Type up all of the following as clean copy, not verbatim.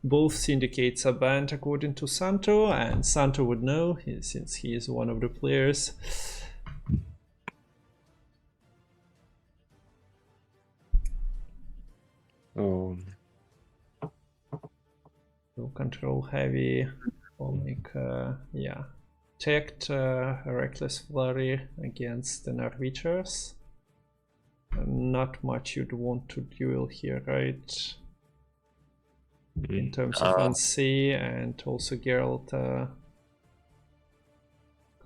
both syndicates are banned according to Santtu, and Santtu would know since he is one of the players. Oh. So control heavy, or make yeah, checked reckless flurry against the Norwegians. Not much you'd want to duel here, right? In terms of NC, and also Geralt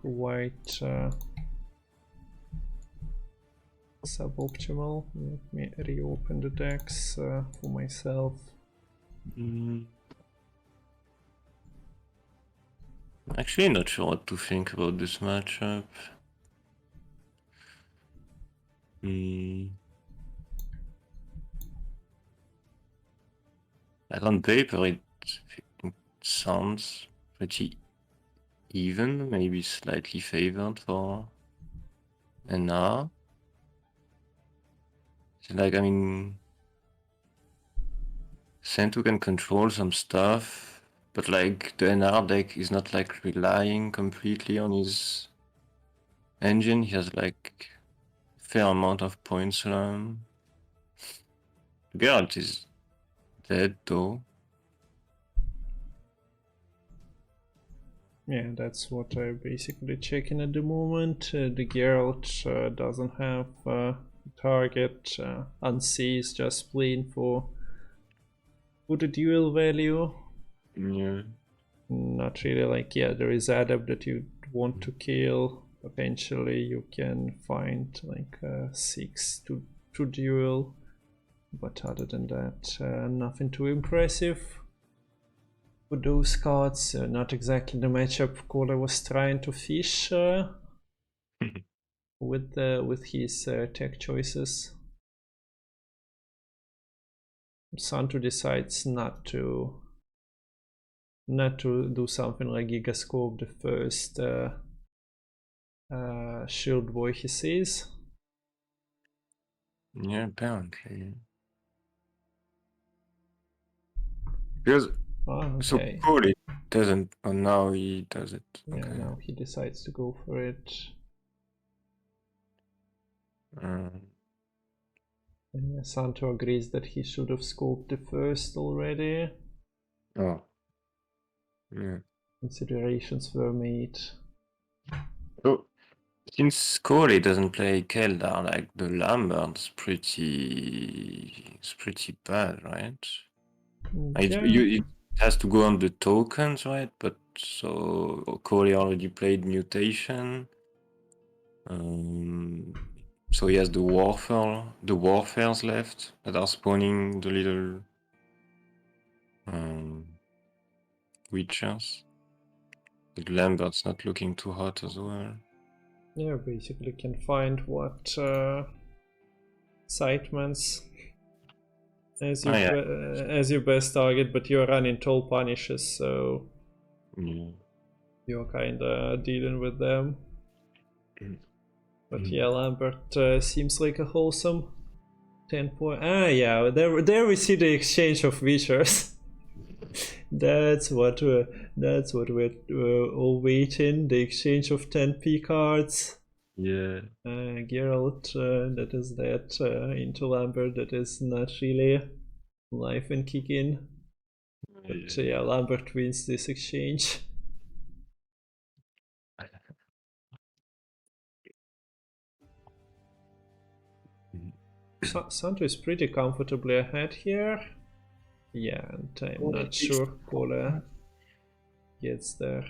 quite suboptimal. Let me reopen the decks for myself. Actually, not sure what to think about this matchup. Like on paper, it sounds pretty even, maybe slightly favored for NR. Like, I mean, Santtu can control some stuff, but like the NR deck is not like relying completely on his engine. He has like a fair amount of point slam. Geralt is dead though. Yeah, that's what I'm basically checking at the moment. The Geralt doesn't have target. Unsee is just playing for the dual value. Yeah. Not really like, yeah, there is Adept that you want to kill. Potentially you can find like 6 to duel. But other than that, nothing too impressive. For those cards, not exactly the matchup Kole was trying to fish with his tech choices. Santtu decides not to do something like Gigascope the first shield boy he sees. Yeah, apparently. Because okay. So Cole doesn't, but now he does it. Yeah, Okay. now he decides to go for it. Santtu agrees that he should have scoped the first already. Oh. Yeah. Considerations were made. So, since Cole doesn't play Keldar, like the Lambert's it's pretty bad, right? Yeah. It has to go on the tokens, right? But so Cole already played Mutation. So he has the Warfares left that are spawning the little Witchers. The Lambert's not looking too hot as well. Yeah, basically can find what Sightmans as your best target, but you're running toll punishes, so you're kinda dealing with them. But yeah, Lambert seems like a wholesome 10 point. Ah, yeah, there we see the exchange of features. That's what we're all waiting. The exchange of 10p cards. Yeah. Geralt, that is that into Lambert, that is not really life and kick in. But yeah, Lambert wins this exchange. Santtu is pretty comfortably ahead here. Yeah, and I'm not sure Kole gets there.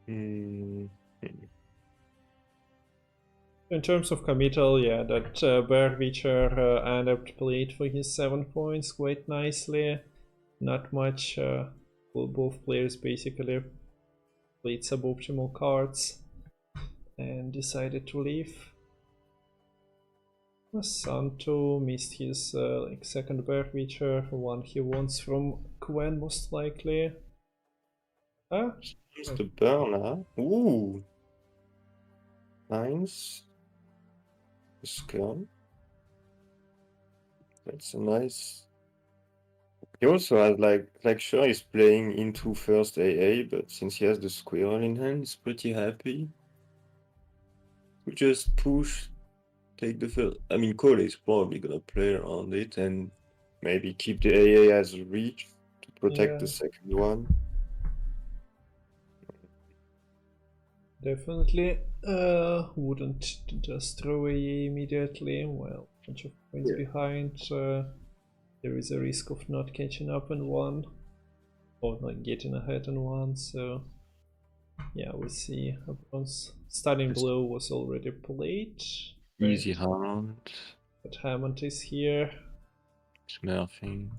In terms of committal, yeah, that Bear Witcher Adept played for his 7 points quite nicely. Not much. Both players basically played suboptimal cards and decided to leave. Santtu missed his like second Bear Witcher, one he wants from Gwent most likely. Ah, it's the burner. Ooh, nice. Skull. That's a nice. He also has sure he's playing into first AA, but since he has the squirrel in hand, he's pretty happy. We just push, take the first. I mean, Cole is probably gonna play around it and maybe keep the AA as reach to protect the second one. Definitely wouldn't just throw AA immediately. Well, a bunch of points behind. There is a risk of not catching up in one, or not getting ahead in one. So yeah, we see a bronze starting blow was already played. Easy Hammond. But Hammond is here. Smurfing.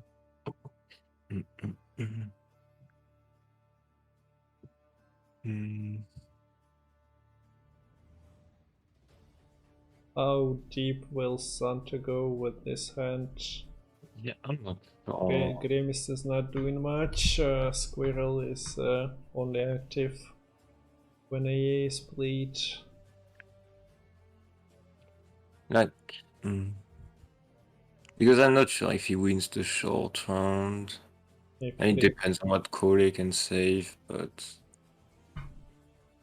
How deep will Santtu go with this hand? Yeah, I'm not sure. Grimace is not doing much. Squirrel is only active when AA is played. Because I'm not sure if he wins the short round. It depends on what Cole can save, but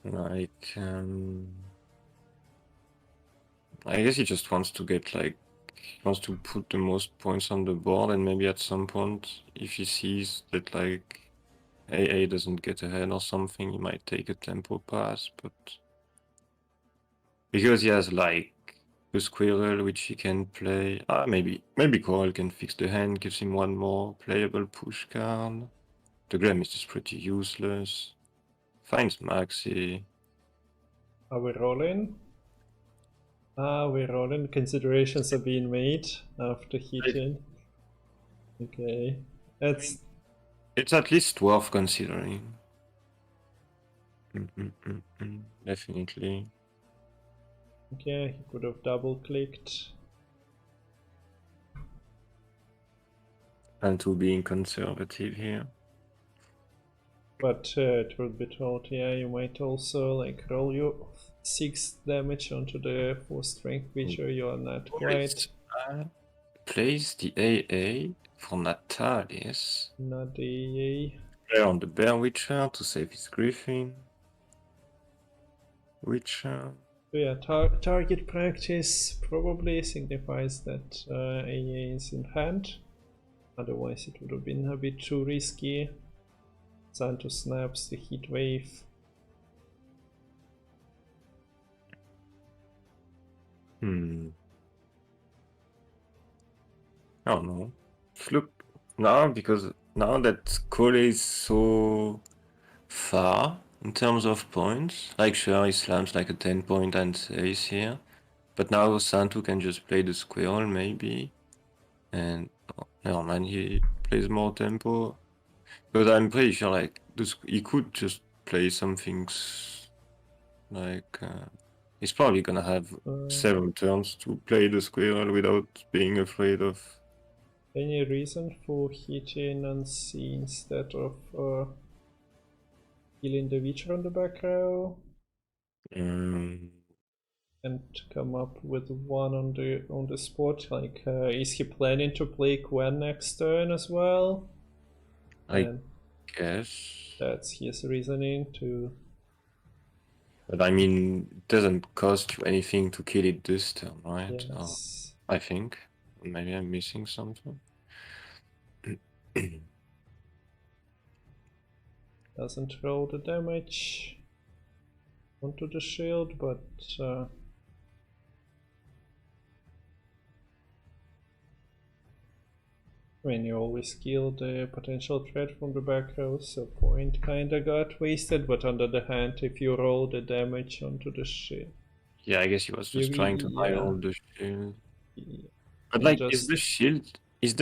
I guess he just wants to get he wants to put the most points on the board, and maybe at some point, if he sees that AA doesn't get ahead or something, he might take a tempo pass, but because he has the squirrel which he can play. Maybe Coral can fix the hand, gives him one more playable push card. The Grimace is pretty useless. Finds Maxi. Are we rolling? We're rolling. Considerations are being made after hitting. Okay. It's at least worth considering. Definitely. Okay, he could have double clicked. And to being conservative here. But it will be told, yeah, you might also roll your 6 damage onto the 4 strength creature. You are not quite. Plays the AA for Natalis. Not the AA. Play on the Bear Witcher to save his Griffin. Witcher. So yeah, target practice probably signifies that AA is in hand. Otherwise it would have been a bit too risky. Santtu snaps the heat wave. I don't know. Look now, because now that Cole is so far in terms of points, sure, he slams a 10-point and saves here, but now Santtu can just play the squirrel maybe, and never mind, he plays more tempo. But I'm pretty sure he could just play some things he's probably gonna have several turns to play the squirrel without being afraid of. Any reason for hitting unseen instead of killing the Witcher on the back row? And come up with one on the spot. Is he planning to play Gwent next turn as well? I guess that's his reasoning to. But I mean, it doesn't cost you anything to kill it this turn, right? Yes. I think. Maybe I'm missing something. Doesn't roll the damage onto the shield, but I mean, you always kill the potential threat from the back row, so point kinda got wasted, but on the other hand, if you roll the damage onto the shield. Yeah, I guess he was just trying to roll the shield. Yeah. But is the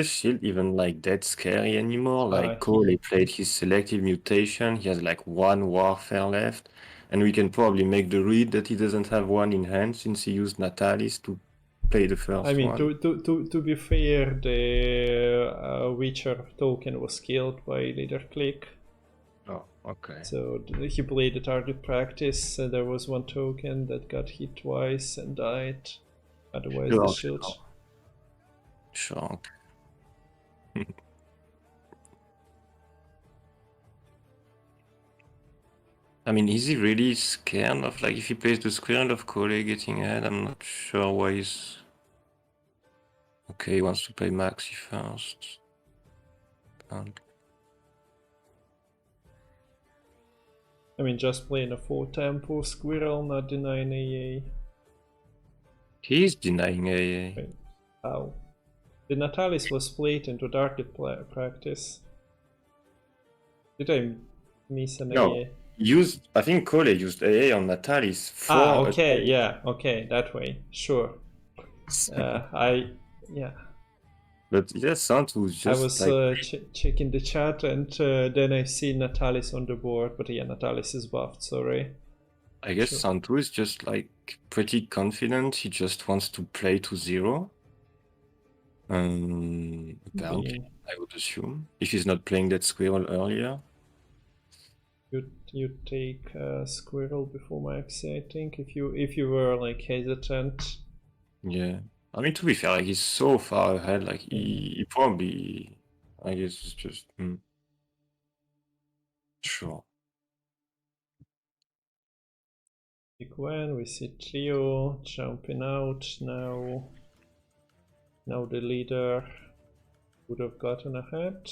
shield even that scary anymore? Cole played his selective mutation, he has one warfare left, and we can probably make the read that he doesn't have one in hand since he used Natalis to play the first one. I mean, to be fair, the Witcher token was killed by leader click. Oh, okay. So he played the target practice, and there was one token that got hit twice and died. Otherwise, the shield. Sure. I mean, is he really scared of, like, if he plays the squirrel of Kole getting ahead? I'm not sure why he's... Okay, he wants to play Maxi first. I mean, just playing a 4-tempo squirrel, not denying AA. He's denying AA. Wait, how? The Natalis was played into target practice. Did I miss an No, AA? I think Kole used AA on Natalis for... Ah, okay, yeah, okay, that way, sure. Yeah. But yes, Santtu was just I was like... checking the chat and then I see Natalis on the board, but yeah, Natalis is buffed, sorry. I guess Sure. Santtu is just like pretty confident. He just wants to play to 0. Apparently, I would assume. If he's not playing that squirrel earlier. You take squirrel before Maxi, I think, if you were like hesitant. Yeah. I mean, to be fair, like, he's so far ahead, like, he probably, I guess, it's just, sure. Gwen, we see Trio jumping out now. Now the leader would have gotten ahead.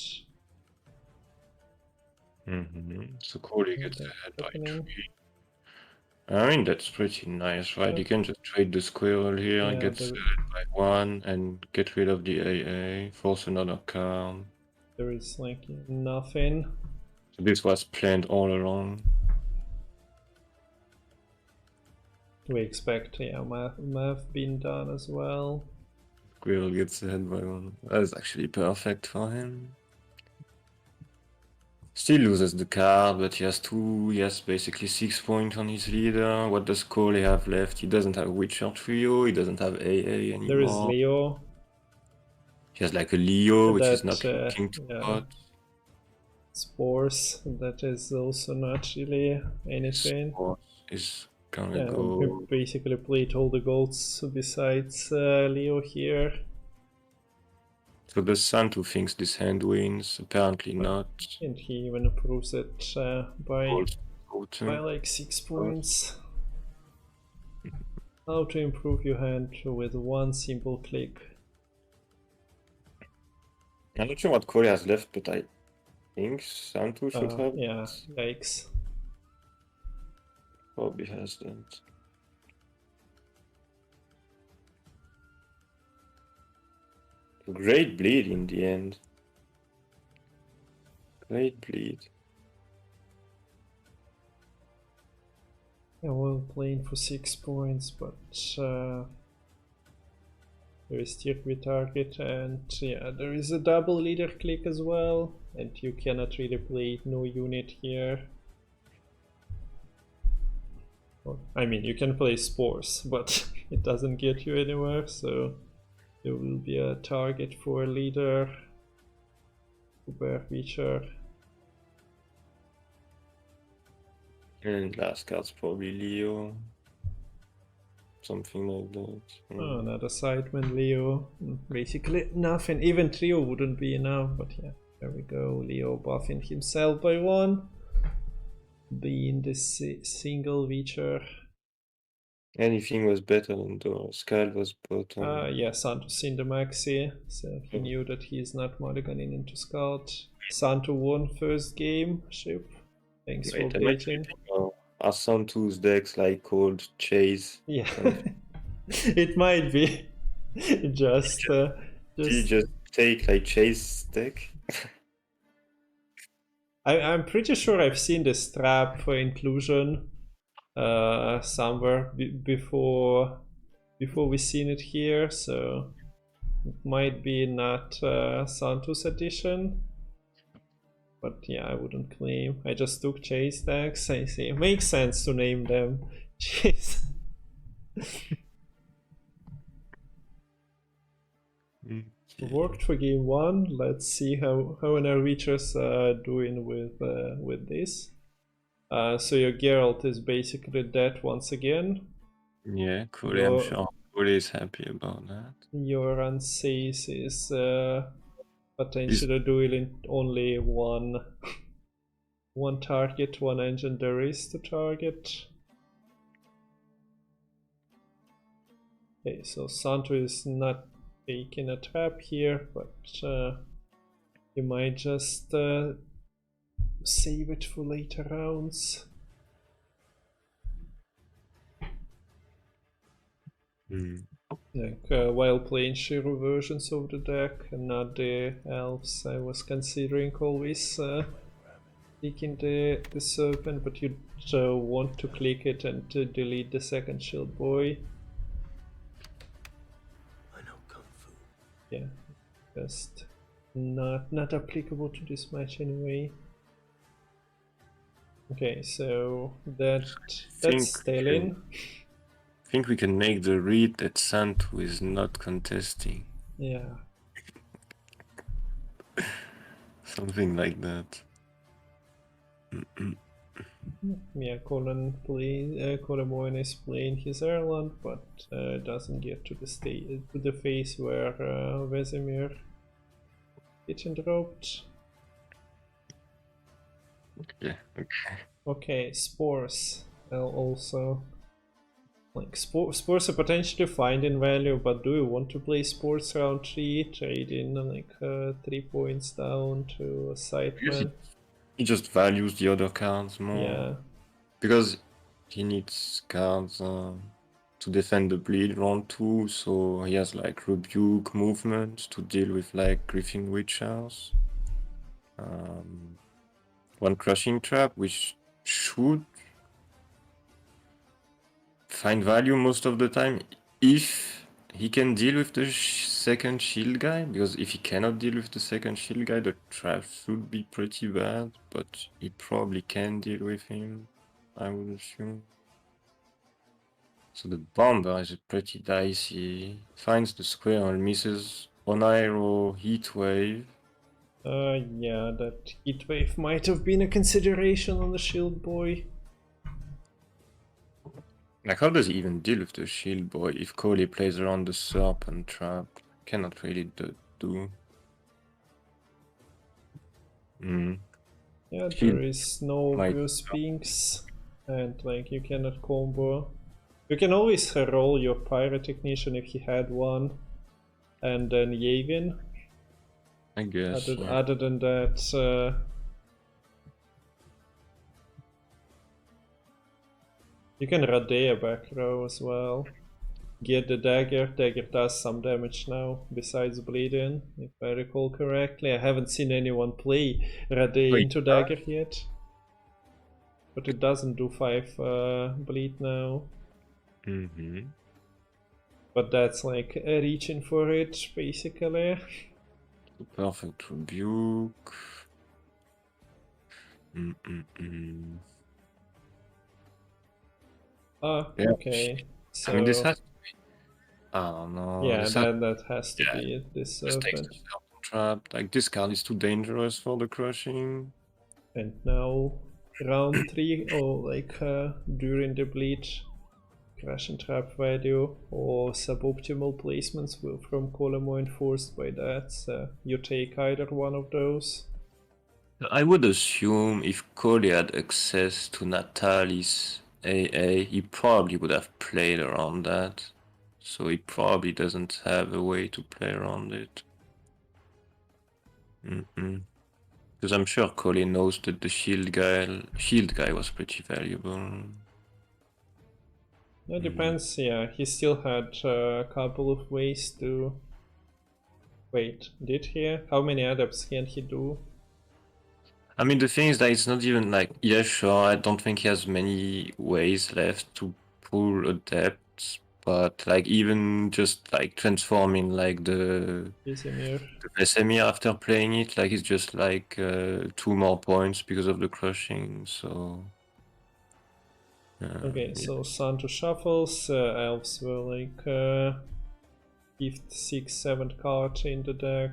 So Cody gets ahead by 3. I mean, that's pretty nice, right? You can just trade the squirrel here, Yeah, gets ahead by 1, and get rid of the AA, force another card. There is like nothing. So this was planned all along. We expect, yeah, math being done as well. Squirrel gets ahead by 1. That's actually perfect for him. Still loses the card, but he has basically 6 points on his leader. What does Cole have left? He doesn't have Witcher Trio, he doesn't have AA anymore. There is Leo. He has like a Leo, which is not looking too hot. Spores, that is also not really anything. Spores is gonna go... We basically played all the golds besides Leo here. So the Santtu thinks this hand wins, apparently not. And he even approves it by like 6 points. How to improve your hand with one simple click. I'm not sure what Cole has left, but I think Santtu should have. Yeah, yikes. Probably has that. Great bleed in the end. Great bleed. Yeah, well, playing for 6 points, but there is circuit target, and yeah, there is a double leader click as well, and you cannot really play no unit here. Well, I mean, you can play spores, but it doesn't get you anywhere, so there will be a target for a leader, bear feature. And last card's probably Leo. Something like that. Oh, another sideman Leo. Basically nothing. Even Trio wouldn't be enough, but yeah, there we go. Leo buffing himself by 1. Being the single feature. Anything was better than the Skull was bottom. Yeah, Santtu in the maxi, so he knew that he's not mulliganing into Scout. Santtu won first game. Ship. Thanks for waiting. Are Santtu's decks like called Chase? Yeah, it might be. just take like Chase deck. I'm pretty sure I've seen this trap for inclusion somewhere before we've seen it here, so it might be not Santtu's edition. But yeah, I wouldn't claim. I just took Chase decks. I see. It makes sense to name them. Jeez. Worked for game 1. Let's see how our reachers are doing with this. So your Geralt is basically dead once again. Yeah, cool. I'm sure Kole is happy about that. Your unsafe is potentially dueling only one target, one engine there is to target. Okay, so Santtu is not taking a trap here, but you might just save it for later rounds. Like while playing Shiro versions of the deck and not the elves, I was considering always clicking the serpent, but you want to click it and delete the second shield boy. I know Kung Fu. Yeah, just not applicable to this match anyway. Okay, so that's Stalin. I think we can make the read that Santtu is not contesting. Yeah. Something like that. Yeah, Kolemoen is playing his Ireland, but doesn't get to the phase where Vesemir getting dropped. Yeah. Okay, Spores also. Like Spores are potentially finding value, but do you want to play Spores round 3, trading like 3 points down to a sideman? He just values the other cards more. Yeah. Because he needs cards to defend the bleed round 2, so he has like Rebuke movement to deal with like Griffin Witchers. One Crushing Trap, which should find value most of the time if he can deal with the second shield guy, because if he cannot deal with the second shield guy, the trap should be pretty bad, but he probably can deal with him, I would assume. So the bomber is pretty dicey. Finds the square and misses on arrow, heat wave. Yeah, that heat wave might have been a consideration on the shield boy. Like, how does he even deal with the shield boy if Kole plays around the serpent trap? Cannot really do. Yeah, there is no obvious pinks, and like you cannot combo. You can always roll your Pirate Technician if he had one, and then Yavin. I guess. Other than that, you can Radea back row as well. Get the dagger. Dagger does some damage now, besides bleeding, if I recall correctly. I haven't seen anyone play Radea into dagger yet. But it doesn't do 5 bleed now. But that's like reaching for it, basically. Perfect rebuke. Yeah. Okay. So, I mean, this has to be. I don't know. Yeah, that has to be this serpent. Trap. Like, this card is too dangerous for the crushing. And now, round 3, or like during the bleed, crash and trap value or suboptimal placements from Kolemoen enforced by that. So you take either one of those. I would assume if Kole had access to Natalie's AA, he probably would have played around that. So he probably doesn't have a way to play around it. Because I'm sure Kole knows that the shield guy was pretty valuable. It depends, yeah. He still had a couple of ways to... Wait, did he? How many adepts can he do? I mean, the thing is that it's not even like, yeah, sure, I don't think he has many ways left to pull adepts, but like even just like transforming like the Vesemir after playing it, like it's just like 2 more points because of the crushing, so... Okay, so Santtu shuffles, elves were like 5th, 6th, 7th card in the deck.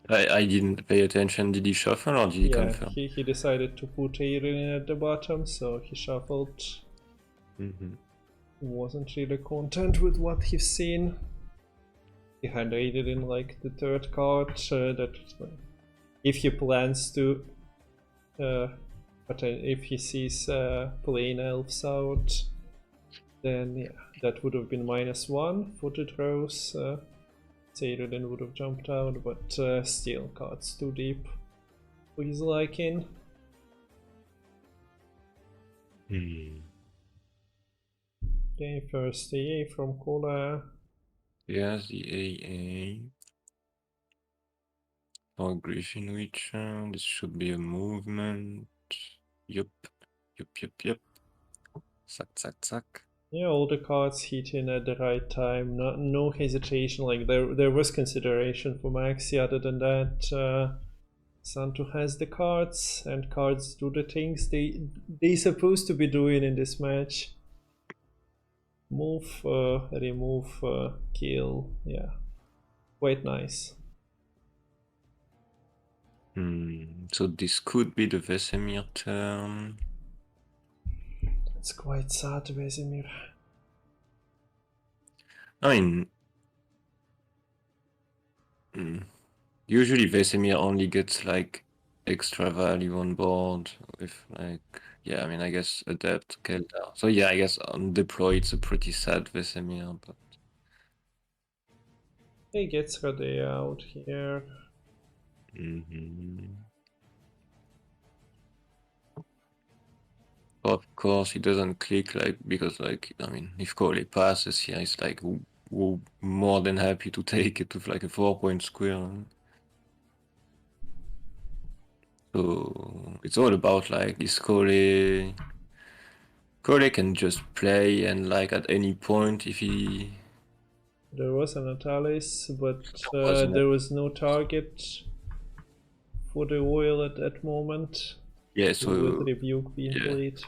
I didn't pay attention. Did he shuffle or did he confirm? He decided to put Aiden at the bottom, so he shuffled. wasn't really content with what he's seen. He had raided in like the third card that if he plans to, but if he sees plain elves out, then yeah, that would have been -1 for the draws. Theoden would have jumped out, but still, cards too deep for his liking. Okay, first AA from Kola. Yes, the AA. For Griffin Witcher, this should be a movement. Yup. Yup. Zack. Yeah, all the cards hit in at the right time. No hesitation. Like there was consideration for Maxi. Other than that, Santtu has the cards, and cards do the things they supposed to be doing in this match. Move, remove, kill. Yeah, quite nice. So this could be the Vesemir turn. It's quite sad, Vesemir. I mean, usually Vesemir only gets like extra value on board with like, yeah, I mean, I guess Adept, Keldar. So yeah, I guess on deploy it's a pretty sad Vesemir, but... He gets Rade out here. Of course, he doesn't click, like, because, like, I mean, if Kole passes here, he's like more than happy to take it with like a 4-point square. So it's all about like, is Kole can just play, and like at any point if he... There was an Natalis, but wasn't there was no target for the oil at that moment. Yeah, so with Rebuke being yeah. played.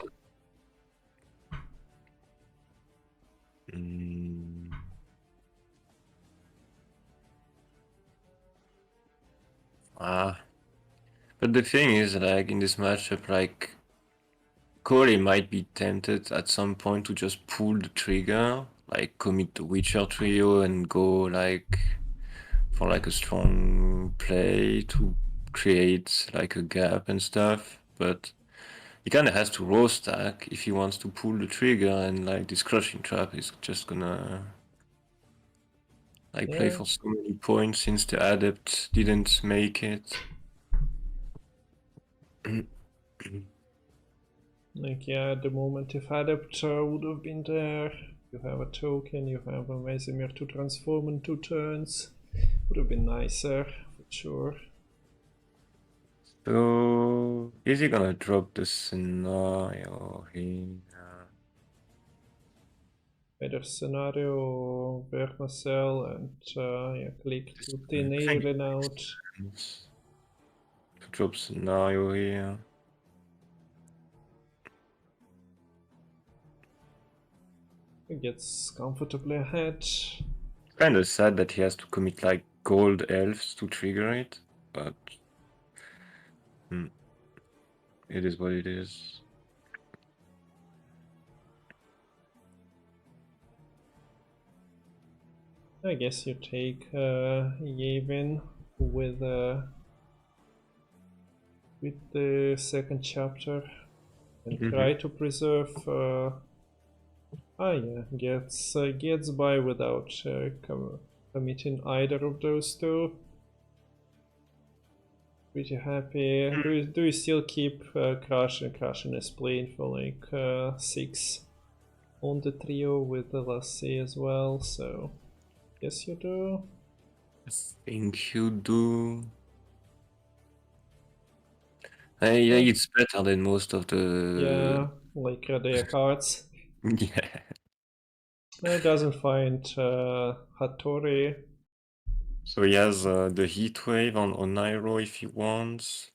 But the thing is, like, in this matchup, like, Kole might be tempted at some point to just pull the trigger, like commit the Witcher trio and go like for like a strong play to create like a gap and stuff. But he kind of has to raw stack if he wants to pull the trigger, and like this crushing trap is just gonna like play for so many points since the adept didn't make it. Like, yeah, at the moment, if Adept would have been there, you have a token, you have a Vesemir to transform in 2 turns. Would have been nicer, for sure. So, is he gonna drop the scenario here? Better scenario, Vermacell, and yeah, click to thin air out. Drop scenario here. He gets comfortably ahead. Kind of sad that he has to commit like gold elves to trigger it, but it is what it is. I guess you take Yavin with the second chapter and try to preserve. Yeah, gets by without committing either of those two. Pretty happy. Do you still keep crushing his plane for like 6 on the trio with the Lassie as well? So yes, you do. I think you do. Yeah, it's better than most of the... Yeah, like their cards. Yeah. It doesn't find Hattori. So he has the heat wave on Onairo if he wants.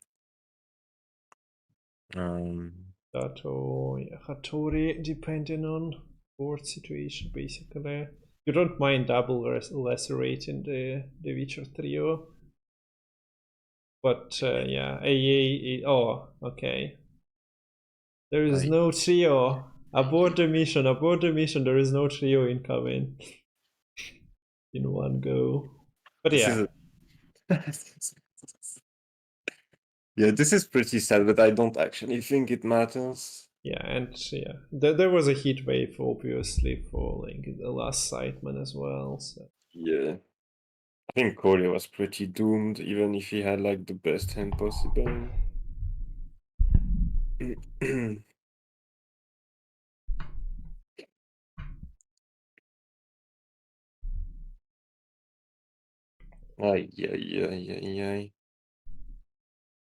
Dato, yeah, Hattori, depending on board situation, basically. You don't mind double lacerating the Witcher trio. But yeah, AA. Oh, okay. There is no trio. Abort the mission, there is no trio incoming. In one go. But This yeah. is yeah, this is pretty sad, but I don't actually think it matters. Yeah, and yeah, there was a heat wave obviously for like the last Sightman as well. So Yeah. I think Kole was pretty doomed, even if he had like the best hand possible. Ay, ay, ay, ay, ay.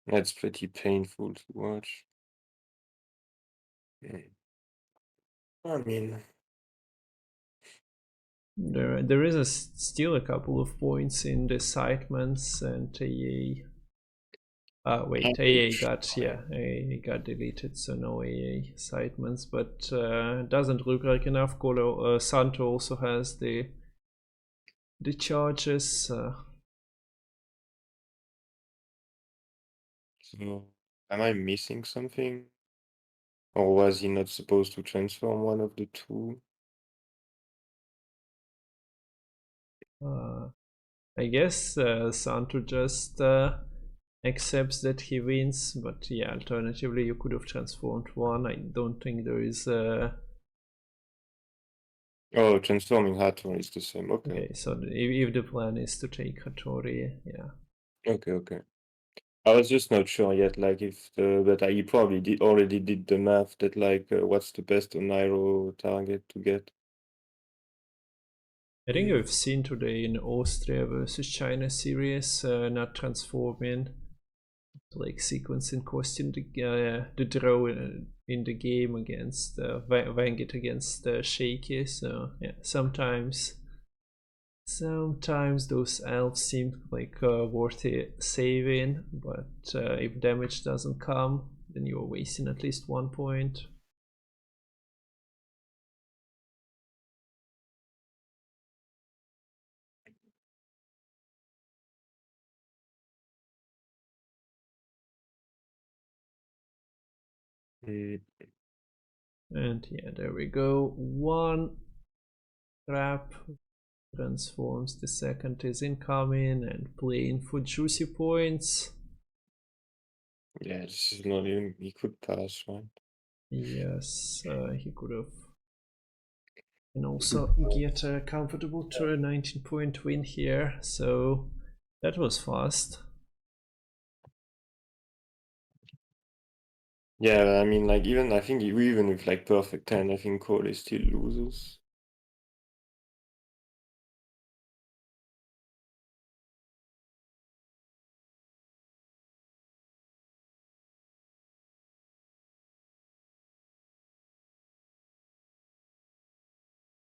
That's pretty painful to watch. I mean, there is still a couple of points in the Sightmans and AA. Wait, AA got AA got deleted, so no AA Sightmans, but doesn't look like enough. Santtu also has the charges. so am I missing something? Or was he not supposed to transform one of the two? I guess Santtu just accepts that he wins, but yeah, alternatively you could have transformed one. I don't think there is Oh, transforming Hattori is the same. Okay. okay, so if the plan is to take Hattori, yeah. Okay, okay. I was just not sure yet, like if the but he probably already did the math that like what's the best Nairo target to get. I think we've seen today in Austria versus China series, not transforming, like sequencing costume the draw in the game against Wangit against Shaky. So yeah, sometimes those elves seem like worth saving, but if damage doesn't come, then you're wasting at least 1 point. Mm, And yeah, there we go. One trap transforms, the second is incoming and playing for juicy points. yeah, this is not even he could pass, right? Yes, he could have. And also get a comfortable turn 19-point win here, so that was fast. Yeah, I mean like even I think even with like perfect 10, I think Cole still loses.